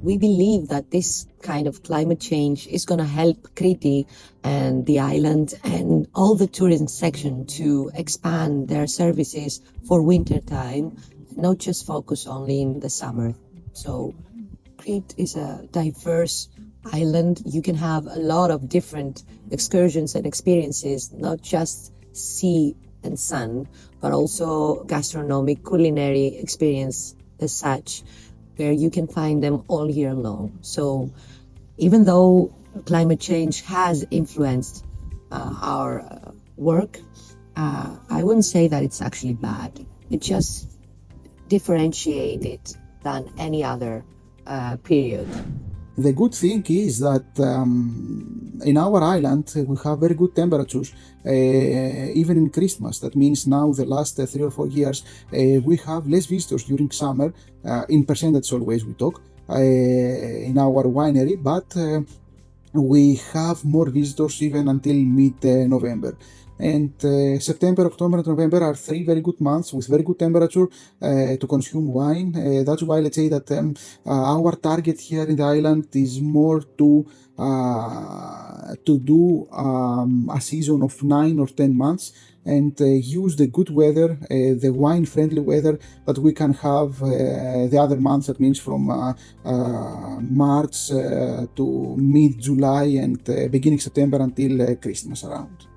We believe that this kind of climate change is going to help Crete and the island and all the tourism section to expand their services for winter time, not just focus only in the summer. So Crete is a diverse island. You can have a lot of different excursions and experiences, not just sea and sun, but also gastronomic, culinary experience as such, where you can find them all year long. So even though climate change has influenced our work, I wouldn't say that it's actually bad. It just differentiated than any other period. The good thing is that in our island we have very good temperatures, even in Christmas. That means now the last 3 or 4 years we have less visitors during summer, in percentage always we talk, in our winery, but we have more visitors even until mid-November. And September, October and November are 3 very good months with very good temperature to consume wine. That's why let's say that our target here in the island is more to do a season of 9 or 10 months and use the good weather, the wine-friendly weather that we can have the other months. That means from March to mid-July and beginning September until Christmas around.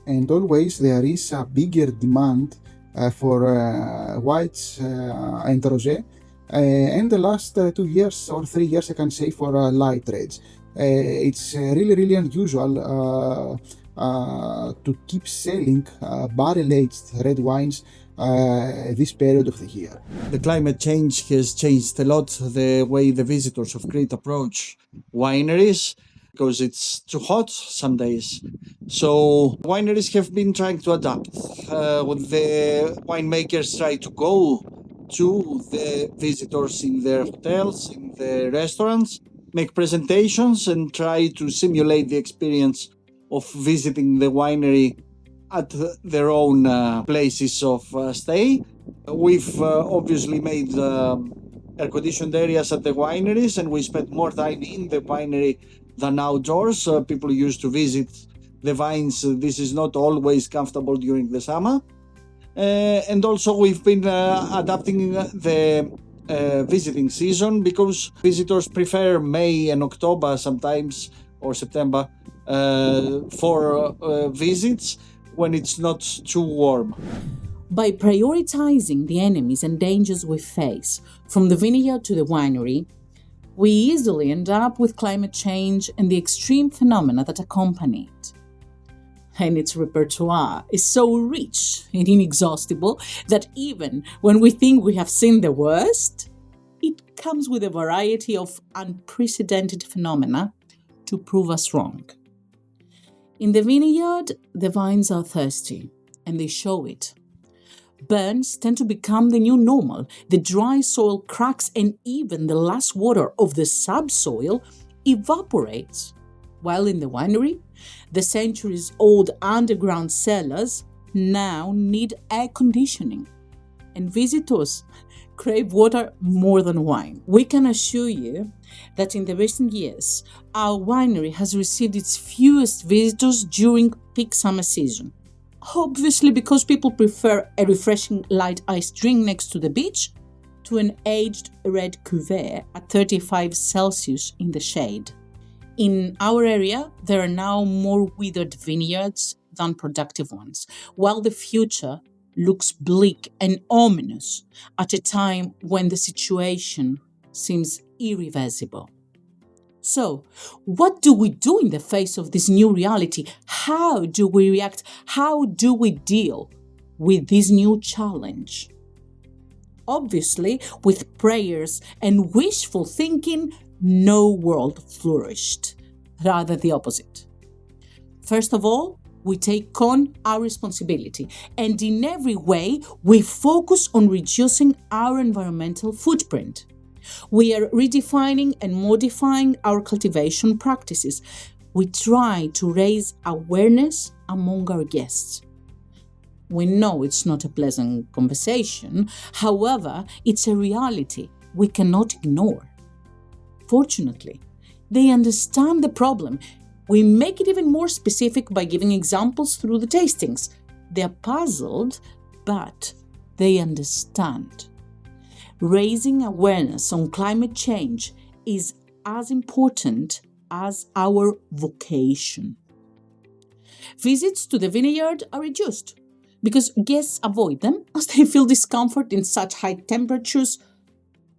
And always there is a bigger demand for whites and rosé, and the last 2 years or 3 years I can say for light reds. It's really unusual to keep selling barrel-aged red wines this period of the year. The climate change has changed a lot the way the visitors of Crete approach wineries, because it's too hot some days. So wineries have been trying to adapt. The winemakers try to go to the visitors in their hotels, in the restaurants, make presentations and try to simulate the experience of visiting the winery at their own places of stay. We've obviously made air-conditioned areas at the wineries, and we spent more time in the winery than outdoors. People used to visit the vines. This is not always comfortable during the summer. And also we've been adapting the visiting season, because visitors prefer May and October sometimes, or September, for visits when it's not too warm. By prioritizing the enemies and dangers we face, from the vineyard to the winery, we easily end up with climate change and the extreme phenomena that accompany it. And its repertoire is so rich and inexhaustible that even when we think we have seen the worst, it comes with a variety of unprecedented phenomena to prove us wrong. In the vineyard, the vines are thirsty, and they show it. Burns tend to become the new normal. The dry soil cracks, and even the last water of the subsoil evaporates. While in the winery, the centuries-old underground cellars now need air conditioning, and visitors crave water more than wine. We can assure you that in the recent years, our winery has received its fewest visitors during peak summer season. Obviously, because people prefer a refreshing light iced drink next to the beach to an aged red cuvée at 35 Celsius in the shade. In our area, there are now more withered vineyards than productive ones, while the future looks bleak and ominous at a time when the situation seems irreversible. So, what do we do in the face of this new reality? How do we react? How do we deal with this new challenge? Obviously, with prayers and wishful thinking, no world flourished. Rather the opposite. First of all, we take on our responsibility, and in every way, we focus on reducing our environmental footprint. We are redefining and modifying our cultivation practices. We try to raise awareness among our guests. We know it's not a pleasant conversation, however, it's a reality we cannot ignore. Fortunately, they understand the problem. We make it even more specific by giving examples through the tastings. They're puzzled, but they understand. Raising awareness on climate change is as important as our vocation. Visits to the vineyard are reduced because guests avoid them as they feel discomfort in such high temperatures,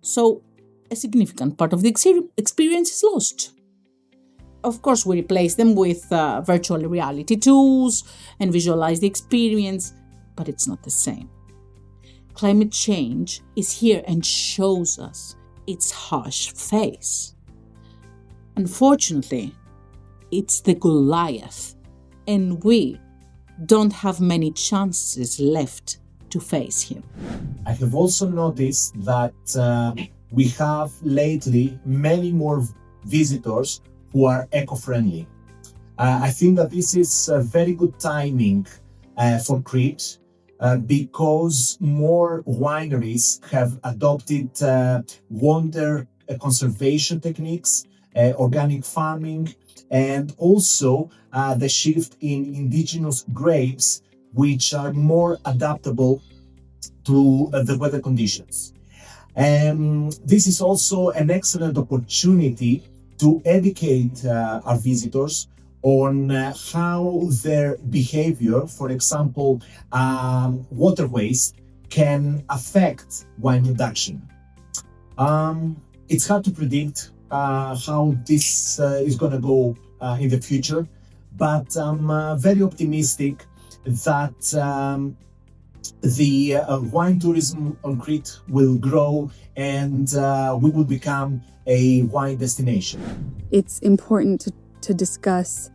so a significant part of the experience is lost. Of course, we replace them with virtual reality tools and visualize the experience, but it's not the same. Climate change is here and shows us its harsh face. Unfortunately, it's the Goliath, and we don't have many chances left to face him. I have also noticed that we have lately many more visitors who are eco-friendly. I think that this is very good timing for Crete because more wineries have adopted water conservation techniques, organic farming, and also the shift in indigenous grapes, which are more adaptable to the weather conditions. This is also an excellent opportunity to educate our visitors on how their behavior, for example, water waste, can affect wine production. It's hard to predict how this is going to go in the future, but I'm very optimistic that the wine tourism on Crete will grow and we will become a wine destination. It's important to discuss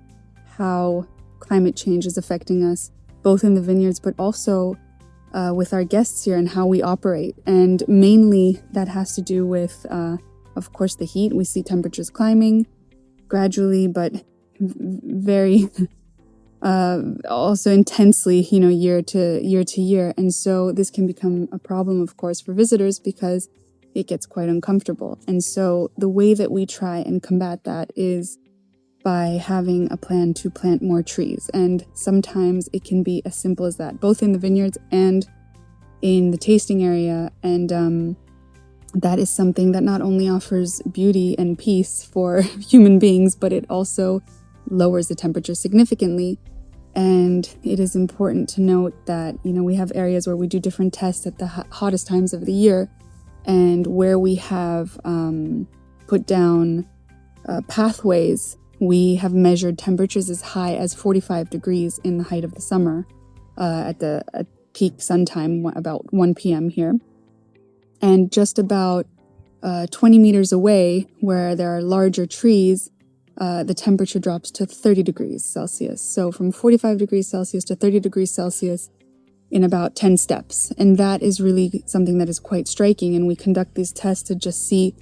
how climate change is affecting us, both in the vineyards, but also with our guests here and how we operate. And mainly that has to do with, of course, the heat. We see temperatures climbing gradually, but very also intensely, year to year. And so this can become a problem, of course, for visitors because it gets quite uncomfortable. And so the way that we try and combat that is by having a plan to plant more trees. And sometimes it can be as simple as that, both in the vineyards and in the tasting area. And that is something that not only offers beauty and peace for human beings, but it also lowers the temperature significantly. And it is important to note that, we have areas where we do different tests at the hottest times of the year, and where we have put down pathways, we have measured temperatures as high as 45 degrees in the height of the summer at peak sun time, about 1 p.m. here. And just about 20 meters away, where there are larger trees, the temperature drops to 30 degrees Celsius. So from 45 degrees Celsius to 30 degrees Celsius in about 10 steps. And that is really something that is quite striking. And we conduct these tests to just see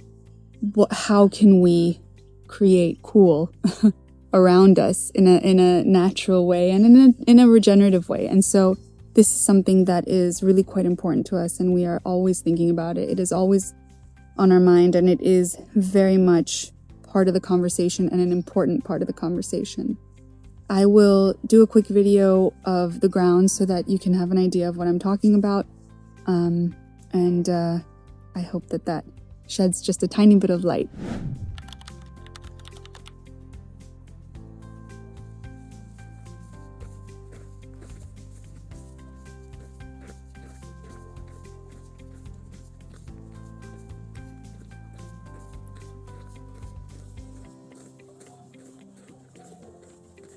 how can we create cool around us in a natural way and in a regenerative way. And so this is something that is really quite important to us, and we are always thinking about it. It is always on our mind, and it is very much part of the conversation and an important part of the conversation. I will do a quick video of the grounds so that you can have an idea of what I'm talking about. And I hope that sheds just a tiny bit of light.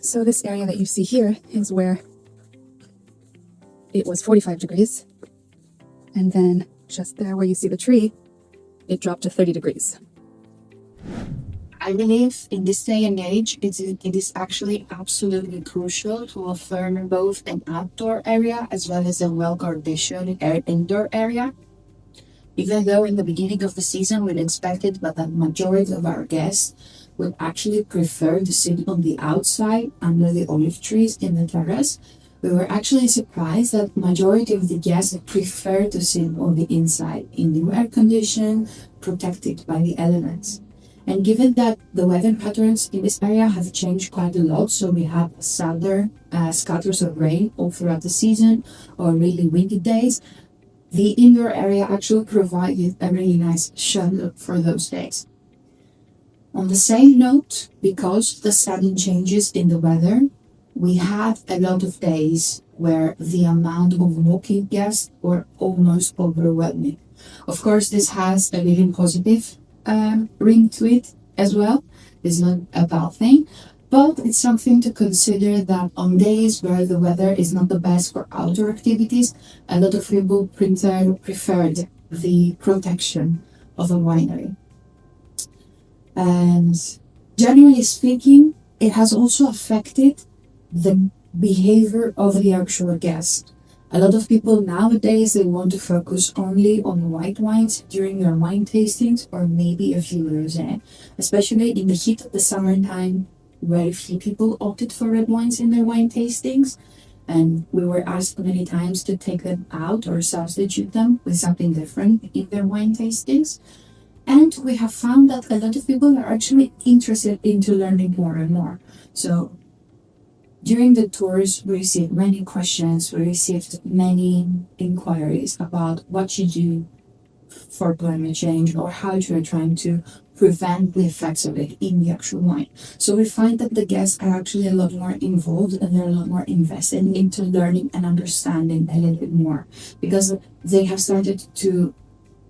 So this area that you see here is where it was 45 degrees. And then just there where you see the tree, it dropped to 30 degrees. I believe in this day and age, it is actually absolutely crucial to offer both an outdoor area as well as a well-conditioned indoor area. Even though in the beginning of the season we'd expected that the majority of our guests would actually prefer to sit on the outside under the olive trees in the terrace, we were actually surprised that majority of the guests prefer to sit on the inside in the air condition, protected by the elements. And given that the weather patterns in this area have changed quite a lot, so we have southern scatters of rain all throughout the season or really windy days, the indoor area actually provided a really nice shelter for those days. On the same note, because the sudden changes in the weather, we had a lot of days where the amount of walking guests were almost overwhelming. Of course, this has a really positive ring to it as well. It's not a bad thing, but it's something to consider that on days where the weather is not the best for outdoor activities, a lot of people preferred the protection of a winery. And generally speaking, it has also affected the behavior of the actual guest. A lot of people nowadays, they want to focus only on white wines during their wine tastings or maybe a few rosé. Especially in the heat of the summertime, very few people opted for red wines in their wine tastings. And we were asked many times to take them out or substitute them with something different in their wine tastings. And we have found that a lot of people are actually interested into learning more and more. So during the tours, we received many questions, we received many inquiries about what you do for climate change or how you are trying to prevent the effects of it in the actual wine. So we find that the guests are actually a lot more involved and they're a lot more invested into learning and understanding a little bit more because they have started to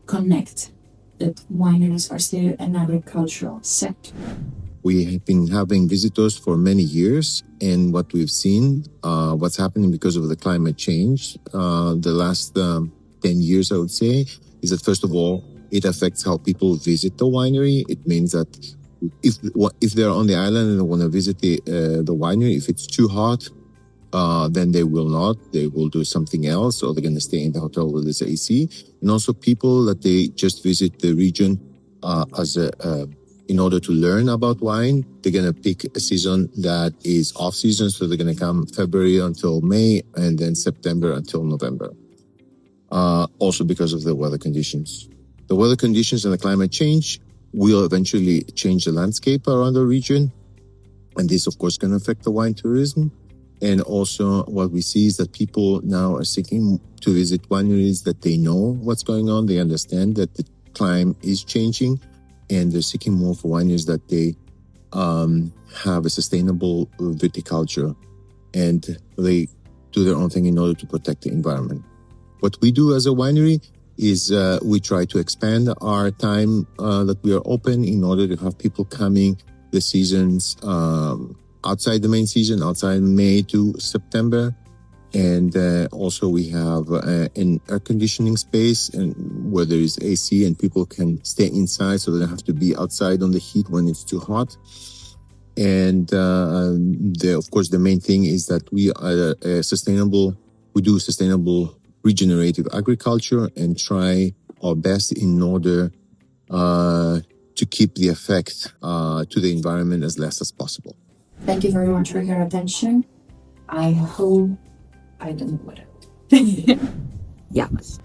connect that wineries are still an agricultural sector. We have been having visitors for many years, and what we've seen, what's happening because of the climate change, the last 10 years, I would say, is that first of all, it affects how people visit the winery. It means that if they're on the island and they want to visit the winery, if it's too hot, then they will not. They will do something else, or they're going to stay in the hotel with this AC. And also people that they just visit the region in order to learn about wine, they're going to pick a season that is off season. So they're going to come February until May and then September until November. Also because of the weather conditions. The weather conditions and the climate change will eventually change the landscape around the region. And this, of course, can affect the wine tourism. And also what we see is that people now are seeking to visit wineries that they know what's going on. They understand that the climate is changing. And they're seeking more for wineries that they have a sustainable viticulture and they do their own thing in order to protect the environment. What we do as a winery is we try to expand our time that we are open in order to have people coming the seasons outside the main season, outside May to September. And also we have an air conditioning space and where there is AC and people can stay inside so they don't have to be outside on the heat when it's too hot. And of course, the main thing is that we are we do sustainable regenerative agriculture and try our best in order to keep the effect to the environment as less as possible. Thank you very much for your attention. I hope I don't know what. Yes.